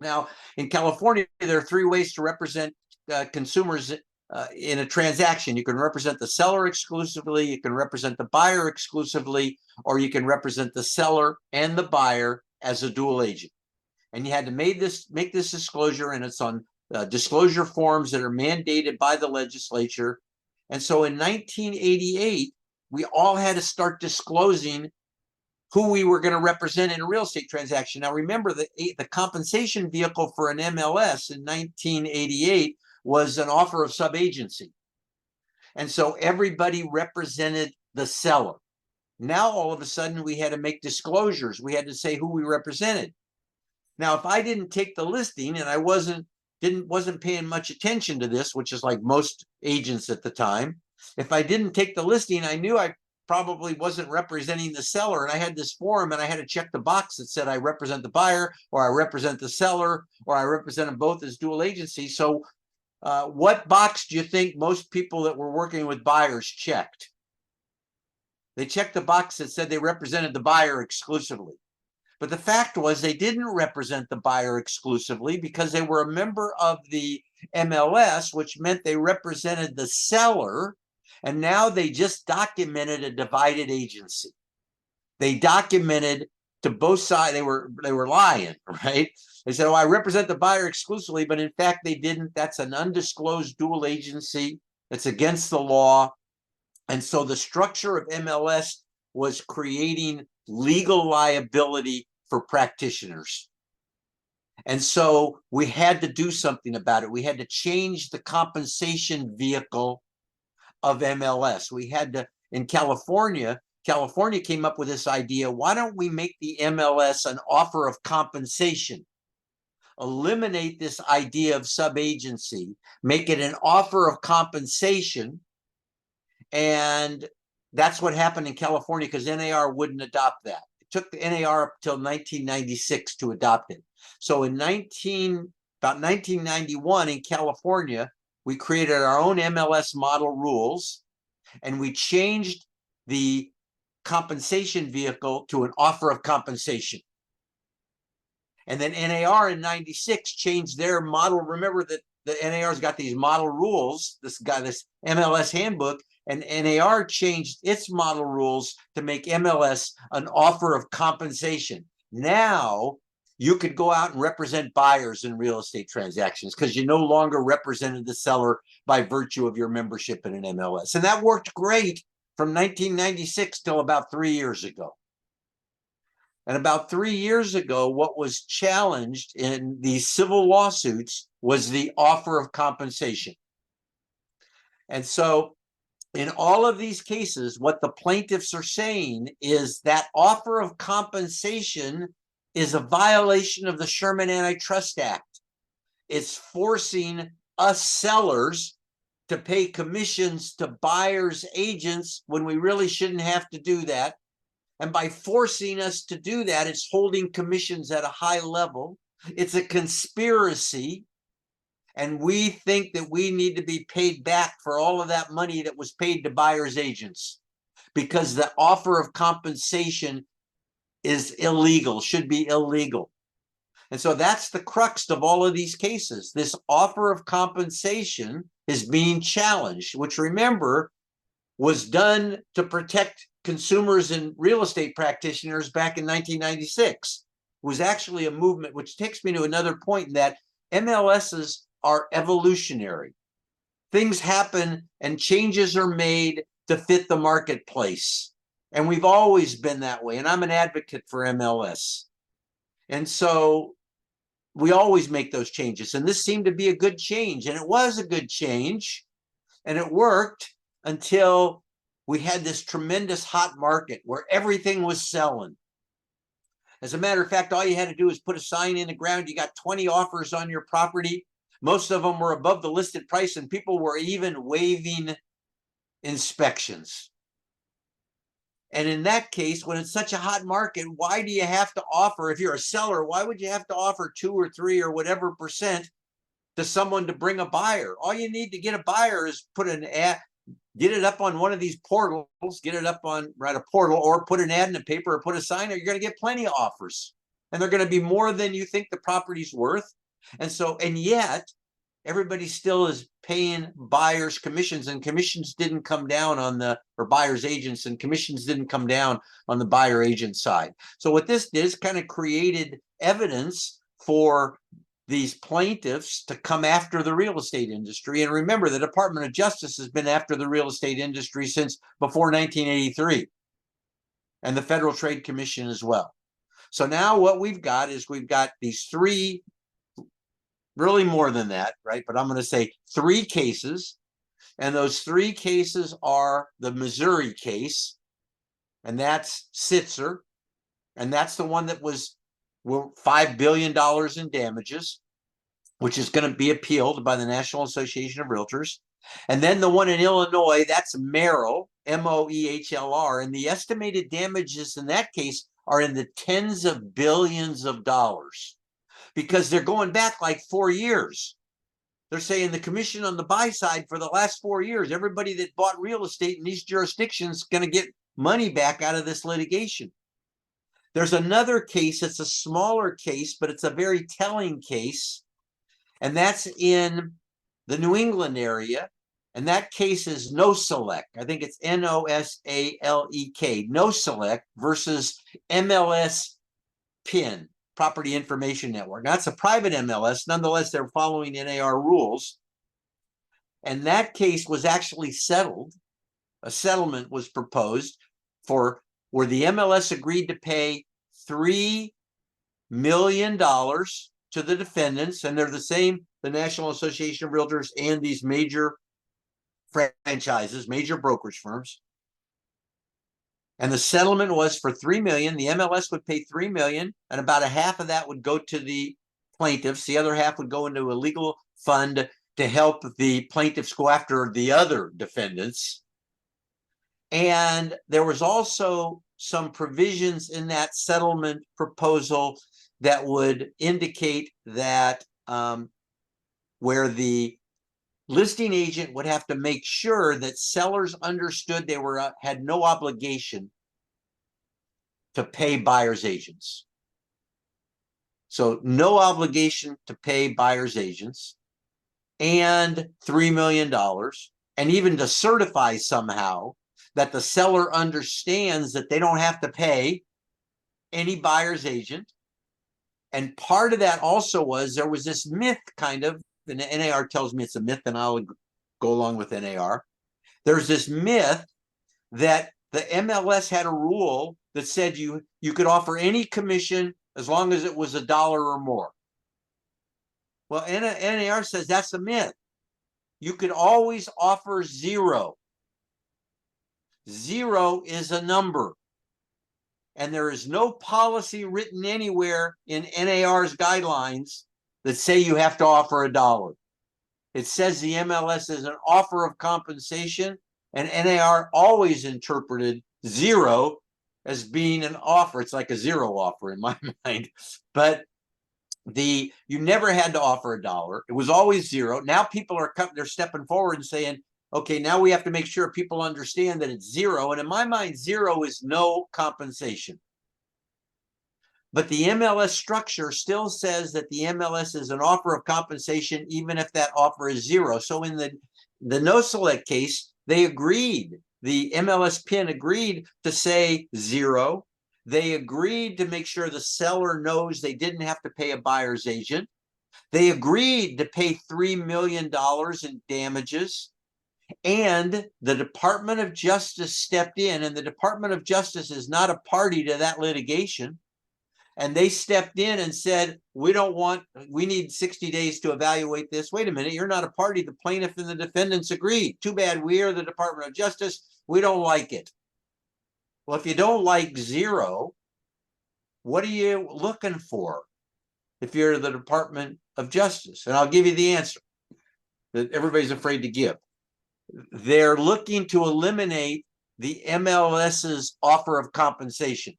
Now, in California, there are three ways to represent consumers in a transaction. You can represent the seller exclusively, you can represent the buyer exclusively, or you can represent the seller and the buyer as a dual agent. And you had to make this disclosure, and it's on disclosure forms that are mandated by the legislature. And so in 1988, we all had to start disclosing who we were going to represent in a real estate transaction. Now, remember, the compensation vehicle for an MLS in 1988 was an offer of subagency. And so everybody represented the seller. Now, all of a sudden, we had to make disclosures. We had to say who we represented. Now, if I didn't take the listing, and I wasn't paying much attention to this, which is like most agents at the time, if I didn't take the listing, I knew I probably wasn't representing the seller. And I had this form, and I had to check the box that said I represent the buyer, or I represent the seller, or I represent them both as dual agency. So what box do you think most people that were working with buyers checked? They checked the box that said they represented the buyer exclusively. But the fact was they didn't represent the buyer exclusively because they were a member of the MLS, which meant they represented the seller. And now they just documented a divided agency. They documented to both sides. They were lying, right? They said, "Oh, I represent the buyer exclusively," but in fact they didn't. That's an undisclosed dual agency. It's against the law. And so the structure of MLS was creating legal liability for practitioners. And so we had to do something about it. We had to change the compensation vehicle of MLS. We had to, in California came up with this idea: why don't we make the MLS an offer of compensation? Eliminate this idea of subagency, make it an offer of compensation. And that's what happened in California, because NAR wouldn't adopt that. It took the NAR up until 1996 to adopt it. So in about 1991 in California, we created our own MLS model rules, and we changed the compensation vehicle to an offer of compensation. And then NAR in 96 changed their model. Remember that the NAR's got these model rules, this MLS handbook, and NAR changed its model rules to make MLS an offer of compensation. Now you could go out and represent buyers in real estate transactions because you no longer represented the seller by virtue of your membership in an MLS. And that worked great from 1996 till about 3 years ago. And about 3 years ago, what was challenged in these civil lawsuits was the offer of compensation. And so in all of these cases, what the plaintiffs are saying is that offer of compensation is a violation of the Sherman Antitrust Act. It's forcing us sellers to pay commissions to buyers' agents when we really shouldn't have to do that. And by forcing us to do that, it's holding commissions at a high level. It's a conspiracy. And we think that we need to be paid back for all of that money that was paid to buyers' agents, because the offer of compensation is illegal, should be illegal. And so that's the crux of all of these cases. This offer of compensation is being challenged, which, remember, was done to protect consumers and real estate practitioners back in 1996. It was actually a movement, which takes me to another point, in that MLSs are evolutionary. Things happen and changes are made to fit the marketplace. And we've always been that way. And I'm an advocate for MLS. And so we always make those changes. And this seemed to be a good change. And it was a good change. And it worked until we had this tremendous hot market where everything was selling. As a matter of fact, all you had to do was put a sign in the ground. You got 20 offers on your property. Most of them were above the listed price, and people were even waiving inspections. And in that case, when it's such a hot market, why do you have to offer, if you're a seller, why would you have to offer 2 or 3 or whatever percent to someone to bring a buyer? All you need to get a buyer is put an ad, get it up on one of these portals, get it up on a portal, or put an ad in the paper, or put a sign, or you're going to get plenty of offers. and they're going to be more than you think the property's worth. And so, and yet everybody still is paying buyers commissions, and commissions didn't come down on the, or buyers agents, and commissions didn't come down on the buyer agent side. So what this did is kind of created evidence for these plaintiffs to come after the real estate industry. And remember, the Department of Justice has been after the real estate industry since before 1983, and the Federal Trade Commission as well. So now what we've got is we've got these three, really more than that, right? But I'm going to say three cases. And those three cases are the Missouri case, and that's Sitzer. And that's the one that was $5 billion in damages, which is going to be appealed by the National Association of Realtors. And then the one in Illinois, that's Merrill, M-O-E-H-L-R. And the estimated damages in that case are in the tens of billions of dollars, because they're going back like 4 years. They're saying the commission on the buy side for the last 4 years, everybody that bought real estate in these jurisdictions is going to get money back out of this litigation. There's another case, it's a smaller case, but it's a very telling case, and that's in the New England area, and that case is NoSelect. I think it's N-O-S-A-L-E-K, NoSelect versus MLS PIN, Property Information Network. Now, that's a private MLS. Nonetheless, they're following NAR rules. And that case was actually settled. A settlement was proposed for where the MLS agreed to pay $3 million to the defendants. And they're the same, the National Association of Realtors and these major franchises, major brokerage firms. And the settlement was for $3 million. The MLS would pay $3 million, and about a half of that would go to the plaintiffs. The other half would go into a legal fund to help the plaintiffs go after the other defendants. And there was also some provisions in that settlement proposal that would indicate that where the listing agent would have to make sure that sellers understood they were had no obligation to pay buyers agents. So no obligation to pay buyers agents, and $3 million, and even to certify somehow that the seller understands that they don't have to pay any buyer's agent. And part of that also was there was this myth, kind of, and NAR tells me it's a myth, and I'll go along with NAR. There's this myth that the MLS had a rule that said you could offer any commission as long as it was $1 or more. Well, NAR says that's a myth. You could always offer zero. Zero is a number. And there is no policy written anywhere in NAR's guidelines that say you have to offer $1. It says the MLS is an offer of compensation, and NAR always interpreted zero as being an offer. It's like a zero offer in my mind. But you never had to offer $1. It was always zero. Now people are they're stepping forward and saying, okay, now we have to make sure people understand that it's zero. And in my mind, zero is no compensation. But the MLS structure still says that the MLS is an offer of compensation, even if that offer is zero. So in the NoSelect case, they agreed. The MLS PIN agreed to say zero. They agreed to make sure the seller knows they didn't have to pay a buyer's agent. They agreed to pay $3 million in damages. And the Department of Justice stepped in, and the Department of Justice is not a party to that litigation. And they stepped in and said, we need 60 days to evaluate this. Wait a minute, you're not a party. The plaintiff and the defendants agreed. Too bad, we are the Department of Justice. We don't like it. Well, if you don't like zero, what are you looking for if you're the Department of Justice? And I'll give you the answer that everybody's afraid to give. They're looking to eliminate the MLS's offer of compensation.